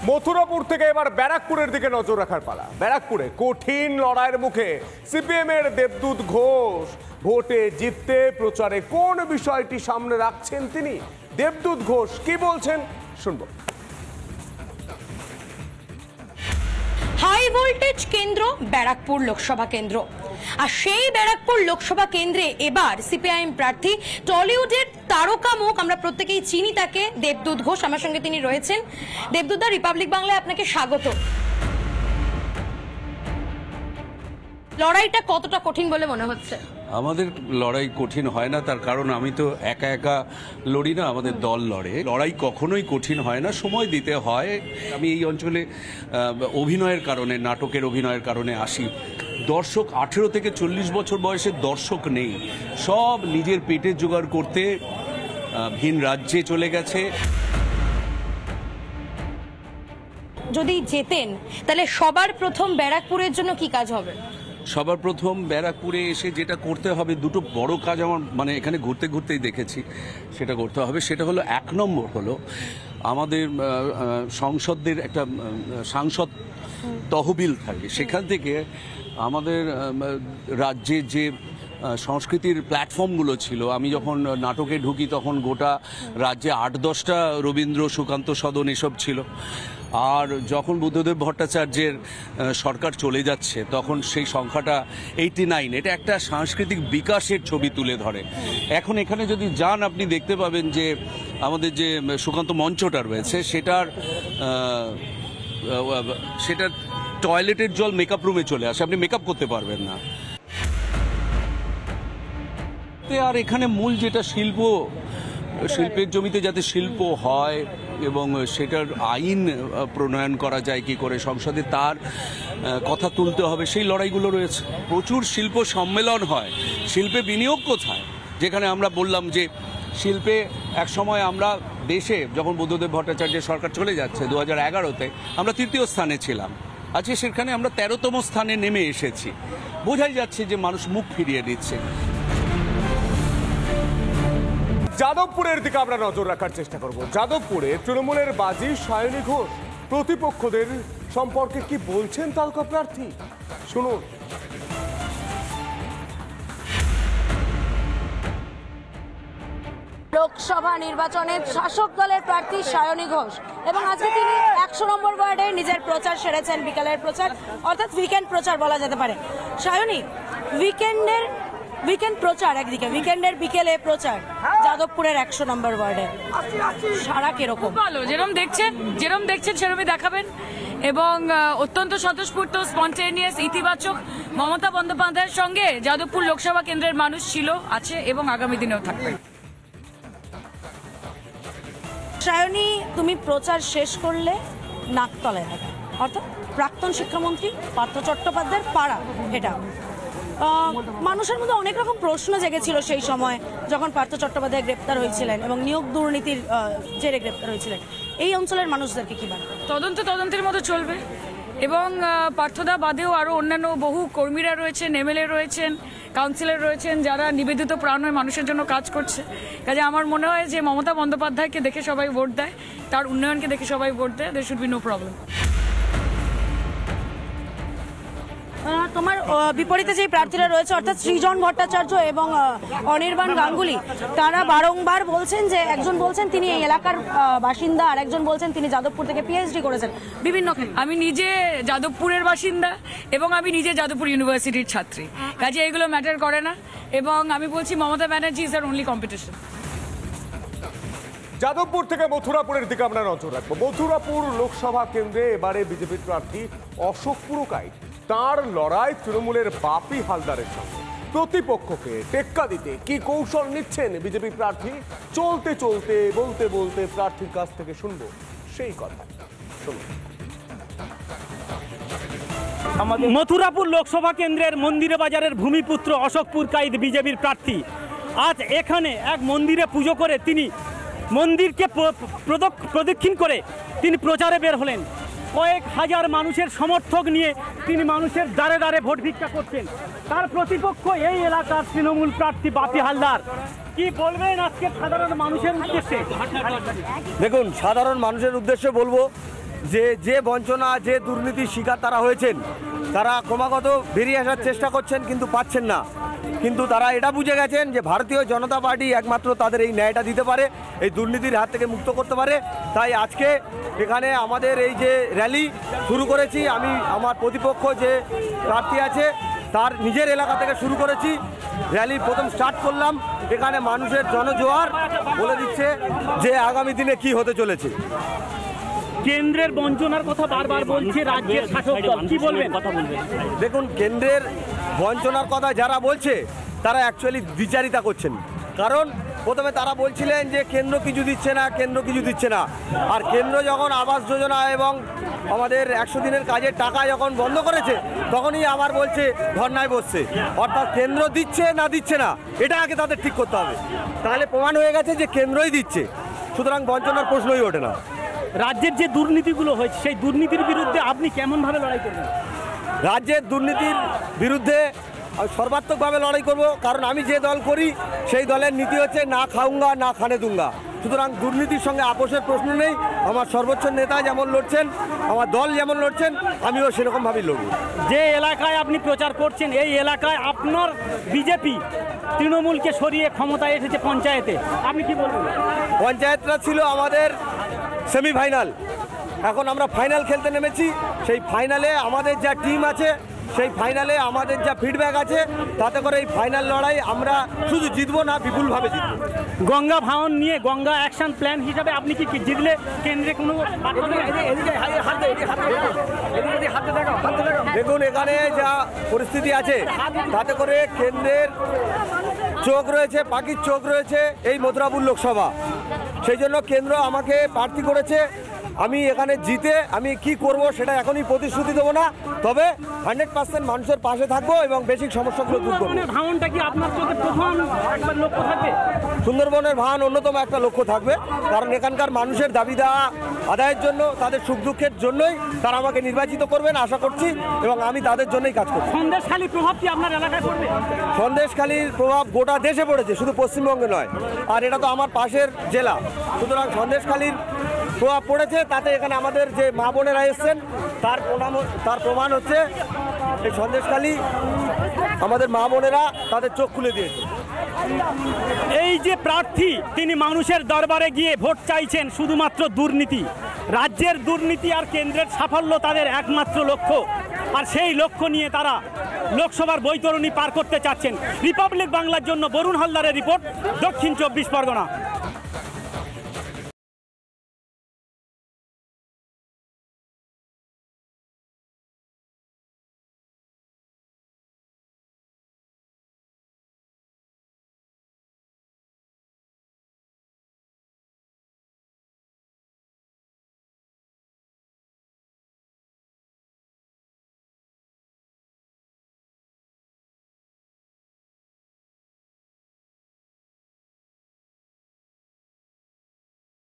মথুরাপুর থেকে এবার ব্যারাকপুরের দিকে নজর রাখার পালা। ব্যারাকপুরে কঠিন লড়াইয়ের মুখে সিপিএম এর দেবদূত ঘোষ। ভোটে জিততে প্রচারে কোন বিষয়টি সামনে রাখছেন তিনি? দেবদূত ঘোষ কি বলছেন শুনবো। হাই ভোল্টেজ কেন্দ্র ব্যারাকপুর লোকসভা কেন্দ্র, আর সেই ব্যারাকপুর লোকসভা কেন্দ্রে এবার সিপিআইএম প্রার্থী টলিউডের তারকা মুখ, আমরা প্রত্যেকেই চিনি তাকে, দেবদূত ঘোষ। আমার সঙ্গে তিনি রয়েছেন। দেবদূত দা, রিপাবলিক বাংলায় আপনাকে স্বাগত। লড়াইটা কতটা কঠিন বলে মনে হচ্ছে? আমাদের লড়াই কঠিন হয় না, তার কারণ আমি তো একা একা লড়ি না, আমাদের দল লড়ে। লড়াই কখনোই কঠিন হয় না, সময় দিতে হয়। আমি এই অঞ্চলে অভিনয়ের কারণে, নাটকের অভিনয়ের কারণে আসি। দর্শক 18 থেকে 40 বছর বয়সের দর্শক নেই, সব নিজের পেটে জোগাড় করতে ভিন রাজ্যে চলে গেছে। যদি জেতেন তাহলে সবার প্রথম ব্যারাকপুরের জন্য কি কাজ হবে? সবার প্রথম ব্যারাকপুরে এসে যেটা করতে হবে, দুটো বড় কাজ আমার মানে এখানে ঘুরতে ঘুরতেই দেখেছি সেটা করতে হবে। সেটা হলো, 1 নম্বর হলো আমাদের সংসদের একটা সাংসদ তহবিল থাকে, সেখান থেকে আমাদের রাজ্যে যে সংস্কৃতির প্ল্যাটফর্মগুলো ছিল, আমি যখন নাটকে ঢুকি তখন গোটা রাজ্যে 8-10টা রবীন্দ্র, সুকান্ত সদন এসব ছিল। আর যখন বুদ্ধদেব ভট্টাচার্যের সরকার চলে যাচ্ছে তখন সেই সংখ্যাটা 89। এটা একটা সাংস্কৃতিক বিকাশের ছবি তুলে ধরে। এখন এখানে যদি যান আপনি দেখতে পাবেন যে আমাদের যে সুকান্ত মঞ্চটা রয়েছে সেটার টয়লেটের জল মেকআপ রুমে চলে আসে, আপনি মেকআপ করতে পারবেন না। আর এখানে মূল যেটা শিল্পের জমিতে যাতে শিল্প হয় এবং সেটার আইন প্রণয়ন করা যায় কি করে, সংসদে তার কথা তুলতে হবে, সেই লড়াইগুলো রয়েছে। প্রচুর শিল্প সম্মেলন হয়, শিল্পে বিনিয়োগ কোথায়? যেখানে আমরা বললাম যে শিল্পে একসময় আমরা দেশে যখন বুদ্ধদেব ভট্টাচার্যের সরকার চলে যাচ্ছে 2011-তে আমরা 3য় স্থানে ছিলাম, আজকে সেখানে আমরা 13তম স্থানে নেমে এসেছি। বোঝাই যাচ্ছে যে মানুষ মুখ ফিরিয়ে দিচ্ছে। যাদবপুরের দিকে আমরা নজর রাখার চেষ্টা করব। যাদবপুরে তৃণমূলের বাজি সায়নী ঘোষ। প্রতিপক্ষদের সম্পর্কে কি বলছেন তারকা প্রার্থী, শুনুন। লোকসভা নির্বাচনের শাসক দলের প্রার্থী সায়নী ঘোষ, এবং আজকে তিনি 100 নম্বর ওয়ার্ডে নিজের প্রচার সেরেছেন, বিকালের প্রচার, অর্থাৎ উইকেন্ড প্রচার বলা যেতে পারে। সায়নী, উইকেন্ড প্রচার একদিকে, উইকেন্ডের বিকেলে প্রচার যাদবপুরের 100 নম্বর ওয়ার্ডে, সারা কিরকম? ভালো, যেরকম দেখছেন সেরকমই দেখাবেন, এবং অত্যন্ত স্বতঃস্ফূর্ত, স্পন্টেনিয়াস, ইতিবাচক। মমতা বন্দ্যোপাধ্যায়ের সঙ্গে যাদবপুর লোকসভা কেন্দ্রের মানুষ ছিল, আছে এবং আগামী দিনেও থাকবে। সায়নী, তুমি প্রচার শেষ করলে নাকতলায় থাকা, অর্থাৎ প্রাক্তন শিক্ষামন্ত্রী পার্থ চট্টোপাধ্যায়ের পাড়া। এটা মানুষের মধ্যে অনেক রকম প্রশ্ন জেগেছিল সেই সময় যখন পার্থ চট্টোপাধ্যায় গ্রেপ্তার হয়েছিলেন এবং নিয়োগ দুর্নীতির জেরে গ্রেপ্তার হয়েছিলেন। এই অঞ্চলের মানুষদেরকে কি বলবে? তদন্তের মতো চলবে, এবং পার্থদা বাদেও আরও অন্যান্য বহু কর্মীরা রয়েছেন, এমএলএ রয়েছেন, কাউন্সিলর রয়েছেন, যারা নিবেদিত প্রাণ হয়ে মানুষের জন্য কাজ করছে। কাজে আমার মনে হয় যে মমতা বন্দ্যোপাধ্যায়কে দেখে সবাই ভোট দেয়, তার উন্নয়নকে দেখে সবাই ভোট দেয়, দের শুড বি নো প্রবলেম। তোমার বিপরীতে যে প্রার্থীরা রয়েছে, অর্থাৎ সৃজন ভট্টাচার্য এবং অনির্বাণ গাঙ্গুলি, তারা বারংবার বলছেন যে, একজন বলছেন তিনি এই এলাকার বাসিন্দা, আর একজন বলছেন তিনি যাদবপুর থেকে পিএইচডি করেছেন বিভিন্ন ক্ষেত্রে। আমি নিজে যাদবপুরের বাসিন্দা এবং আমি নিজে যাদবপুর ইউনিভার্সিটির ছাত্রী, কাজে এগুলো ম্যাটার করে না, এবং আমি বলছি Mamata Banerjee is our only competition. Jadavpur থেকে মথুরাপুরের দিকে আমরা নজর রাখবো। মথুরাপুর লোকসভা কেন্দ্রে এবারে বিজেপির প্রার্থী অশোক পুরকাইত। তার লড়াই তৃণমূলের বাপি হালদারের সঙ্গে। প্রতিপক্ষকে টেক্কা দিতে কি কৌশল নিচ্ছেন বিজেপি প্রার্থী, চলতে চলতে বলতে বলতে প্রার্থীর কাছ থেকে শুনবো সেই কথা। শুনুন। মথুরাপুর লোকসভা কেন্দ্রের মন্দিরে বাজারের ভূমিপুত্র অশোক পুরকাইত বিজেপির প্রার্থী। আজ এখানে এক মন্দিরে পুজো করে তিনি মন্দিরকে প্রদক্ষিণ করে তিনি প্রচারে বের হলেন। কয়েক হাজার মানুষের সমর্থক নিয়ে তিনি মানুষের দ্বারে দ্বারে ভোট ভিক্ষা করছেন। তার প্রতিপক্ষ এই এলাকার তৃণমূল প্রার্থী বাপি হালদার। কি বলবেন আজকে সাধারণ মানুষের উদ্দেশ্যে? দেখুন, সাধারণ মানুষের উদ্দেশ্যে বলবো যে বঞ্চনা, যে দুর্নীতির শিকার তারা হয়েছেন, তারা ক্রমাগত বেরিয়ে আসার চেষ্টা করছেন কিন্তু পাচ্ছেন না। কিন্তু তারা এটা বুঝে গেছেন যে ভারতীয় জনতা পার্টি একমাত্র তাদের এই ন্যায়টা দিতে পারে, এই দুর্নীতির হাত থেকে মুক্ত করতে পারে। তাই আজকে এখানে আমাদের এই যে র্যালি শুরু করেছি, আমি আমার প্রতিপক্ষ যে প্রার্থী আছে তার নিজের এলাকা থেকে শুরু করেছি। র্যালি প্রথম স্টার্ট করলাম, এখানে মানুষের জনজোয়ার বলে দিচ্ছে যে আগামী দিনে কি হতে চলেছে। কেন্দ্রের বঞ্চনার কথা বারবার বলছে রাজ্যের শাসক দল, কি বলবেন? কথা বলবেন। দেখুন, কেন্দ্রের বঞ্চনার কথা যারা বলছে তারা অ্যাকচুয়ালি দ্বিচারিতা করছেন। কারণ প্রথমে তারা বলছিলেন যে কেন্দ্র কিছু দিচ্ছে না, কেন্দ্র কিছু দিচ্ছে না। আর কেন্দ্র যখন আবাস যোজনা এবং আমাদের 100 দিনের কাজের টাকা যখন বন্ধ করেছে, তখনই আবার বলছে ধর্নায় বসছে। অর্থাৎ কেন্দ্র দিচ্ছে না দিচ্ছে না, এটা আগে তাদের ঠিক করতে হবে। তাহলে প্রমাণ হয়ে গেছে যে কেন্দ্রই দিচ্ছে, সুতরাং বঞ্চনার প্রশ্নই ওঠে না। রাজ্যের যে দুর্নীতিগুলো হয়েছে সেই দুর্নীতির বিরুদ্ধে আপনি কেমনভাবে লড়াই করবেন? রাজ্যের দুর্নীতির বিরুদ্ধে আমি সর্বাত্মকভাবে লড়াই করব, কারণ আমি যে দল করি সেই দলের নীতি হচ্ছে না খাউঙ্গা না খানে দুঙ্গা। সুতরাং দুর্নীতির সঙ্গে আপোষের প্রশ্ন নেই। আমার সর্বোচ্চ নেতা যেমন লড়ছেন, আমার দল যেমন লড়ছেন, আমিও সেরকমভাবেই লড়ব। যে এলাকায় আপনি প্রচার করছেন এই এলাকায় আপনার বিজেপি তৃণমূলকে সরিয়ে ক্ষমতায় এসেছে পঞ্চায়েতে, আপনি কি বলবেন? পঞ্চায়েতটা ছিল আমাদের সেমিফাইনাল, এখন আমরা ফাইনাল খেলতে নেমেছি। সেই ফাইনালে আমাদের যা টিম আছে, সেই ফাইনালে আমাদের যা ফিডব্যাক আছে, তাতে করে এই ফাইনাল লড়াই আমরা শুধু জিতবো না, বিপুলভাবে জিতবো। গঙ্গা ভাঙন নিয়ে গঙ্গা অ্যাকশন প্ল্যান হিসাবে আপনি কি জিতলে কেন্দ্রে কোনো দেখুন, এখানে যা পরিস্থিতি আছে তাতে করে কেন্দ্রের চোখ রয়েছে, পাখির চোখ রয়েছে এই মথুরাপুর লোকসভা। সেই জন্য কেন্দ্র আমাকে প্রার্থী করেছে। আমি এখানে জিতে আমি কি করব সেটা এখনই প্রতিশ্রুতি দেবো না, তবে 100% মানুষের পাশে থাকবো এবং বেসিক সমস্যাগুলো দূর করবো। ভাঙনটা কি আপনার চোখে প্রধান একবার লক্ষ্য থাকবে? সুন্দরবনের ভাঙন অন্যতম একটা লক্ষ্য থাকবে, কারণ এখানকার মানুষের দাবি দেওয়া আদায়ের জন্য, তাদের সুখ দুঃখের জন্যই তারা আমাকে নির্বাচিত করবেন আশা করছি, এবং আমি তাদের জন্যই কাজ করছি। সন্দেশখালীর প্রভাব কি আপনার এলাকায় পড়বে? সন্দেশখালীর প্রভাব গোটা দেশে পড়েছে, শুধু পশ্চিমবঙ্গে নয়। আর এটা তো আমার পাশের জেলা, সুতরাং সন্দেশখালীর প্রভাব পড়েছে। তাতে এখানে আমাদের যে মা বোনেরা এসছেন তার প্রমাণ হচ্ছে এই সন্দেশখালী আমাদের মা বোনেরা তাদের চোখ খুলে দিয়েছে। এই যে প্রার্থী তিনি মানুষের দরবারে গিয়ে ভোট চাইছেন শুধুমাত্র দুর্নীতি, রাজ্যের দুর্নীতি আর কেন্দ্রের সাফল্য তাদের একমাত্র লক্ষ্য, আর সেই লক্ষ্য নিয়ে তারা লোকসভার বৈতরণী পার করতে চাচ্ছেন। রিপাবলিক বাংলার জন্য বরুণ হালদারের রিপোর্ট, দক্ষিণ 24 পরগনা।